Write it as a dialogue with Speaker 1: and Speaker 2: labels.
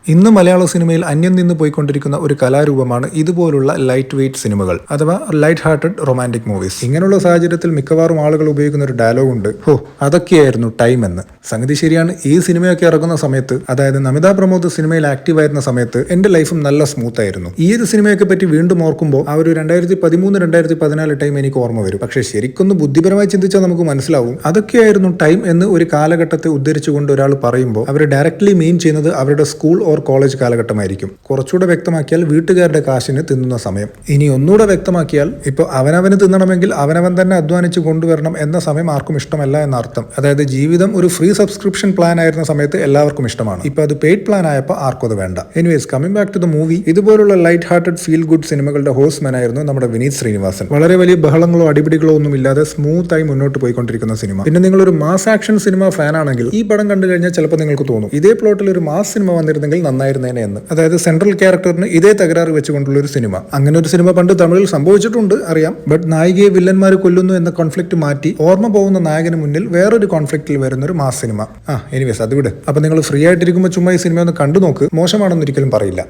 Speaker 1: ഇന്ന് മലയാള സിനിമയിൽ അന്യം നിന്ന് പോയിക്കൊണ്ടിരിക്കുന്ന ഒരു കലാരൂപമാണ് ഇതുപോലുള്ള ലൈറ്റ് വെയ്റ്റ് സിനിമകൾ അഥവാ ലൈറ്റ് ഹാർട്ടഡ് റൊമാൻറ്റിക് മൂവീസ്. ഇങ്ങനെയുള്ള സാഹചര്യത്തിൽ മിക്കവാറും ആളുകൾ ഉപയോഗിക്കുന്ന ഒരു ഡയലോഗ് ഉണ്ട്, ഹോ അതൊക്കെയായിരുന്നു ടൈം എന്ന്. സംഗതി ശരിയാണ്. ഈ സിനിമയൊക്കെ ഇറങ്ങുന്ന സമയത്ത്, അതായത് നമിത പ്രമോദ് സിനിമയിൽ ആക്റ്റീവ് ആയിരുന്ന സമയത്ത് എന്റെ ലൈഫും നല്ല സ്മൂത്ത് ആയിരുന്നു. ഈ ഒരു സിനിമയൊക്കെ പറ്റി വീണ്ടും ഓർക്കുമ്പോൾ ആ ഒരു 2013-2014 ടൈം എനിക്ക് ഓർമ്മ വരും. പക്ഷേ ശരിക്കൊന്ന് ബുദ്ധിപരമായി ചിന്തിച്ചാൽ നമുക്ക് മനസ്സിലാവും അതൊക്കെയായിരുന്നു ടൈം എന്ന് ഒരു കാലഘട്ടത്തെ ഉദ്ധരിച്ചുകൊണ്ട് ഒരാൾ പറയുമ്പോൾ അവർ ഡയറക്ട്ലി മീൻ ചെയ്യുന്നത് അവരുടെ സ്കൂൾ ഓർ കോളേജ് കാലഘട്ടമായിരിക്കും. കുറച്ചുകൂടെ വ്യക്തമാക്കിയാൽ വീട്ടുകാരുടെ കാശിന് തിന്നുന്ന സമയം. ഇനി ഒന്നുകൂടെ വ്യക്തമാക്കിയാൽ ഇപ്പോൾ അവനവന് തിന്നണമെങ്കിൽ അവനവൻ തന്നെ അധ്വാനിച്ച് കൊണ്ടുവരണം എന്ന സമയം ആർക്കും ഇഷ്ടമല്ല എന്നർത്ഥം. അതായത് ജീവിതം ഒരു ഫ്രീ സബ്സ്ക്രിപ്ഷൻ പ്ലാൻ ആയിരുന്ന സമയത്ത് എല്ലാവർക്കും ഇഷ്ടമാണ്. ഇപ്പൊ അത് പെയ്ഡ് പ്ലാൻ ആയപ്പോൾ ആർക്കും അത് വേണ്ട. Anyways, coming back to the movie, ഇതുപോലുള്ള ലൈറ്റ് ഹാർട്ടഡ് ഫീൽ ഗുഡ് സിനിമകളുടെ ഹോസ്റ്റ്മാൻ ആയിരുന്നു നമ്മുടെ വിനീത് ശ്രീനിവാസൻ. വളരെ വലിയ ബഹളങ്ങളോ അടിപിടികളോ ഒന്നും ഇല്ലാതെ സ്മൂത്ത് ആയി മുന്നോട്ട് പോയിക്കൊണ്ടിരിക്കുന്ന സിനിമ. പിന്നെ നിങ്ങളൊരു മാസ് ആക്ഷൻ സിനിമ ഫാൻ ആണെങ്കിൽ ഈ പടം കണ്ടു കഴിഞ്ഞാൽ ചിലപ്പോൾ നിങ്ങൾക്ക് തോന്നും ഇതേ പ്ലോട്ടിൽ ഒരു മാസ് സിനിമ വന്നിരുന്നെങ്കിൽ നന്നായിരുന്നേനെ എന്ന്. അതായത് സെൻട്രൽ ക്യാരക്ടറിന് ഇതേ തകരാറ് വെച്ചുകൊണ്ടുള്ള ഒരു സിനിമ. അങ്ങനെ ഒരു സിനിമ പണ്ട് തമിഴിൽ സംഭവിച്ചിട്ടുണ്ട്, അറിയാം. ബട്ട് നായികയെ വില്ലന്മാർ കൊല്ലുന്നു എന്ന കോൺഫ്ലിക്ട് മാറ്റി ഓർമ്മ പോകുന്ന നായകന് മുന്നിൽ വേറൊരു കോൺഫ്ലിക്റ്റിൽ വരുന്ന ഒരു മാസ് സിനിമ. എനിവേസ്, അത് വിട്. അപ്പൊ നിങ്ങൾ ഫ്രീ ആയിട്ടിരിക്കുമ്പോൾ ചുമ്മാ ഈ സിനിമ ഒന്ന് കണ്ടു നോക്ക്. മോശമാണെന്ന് ഒരിക്കലും പറയില്ല.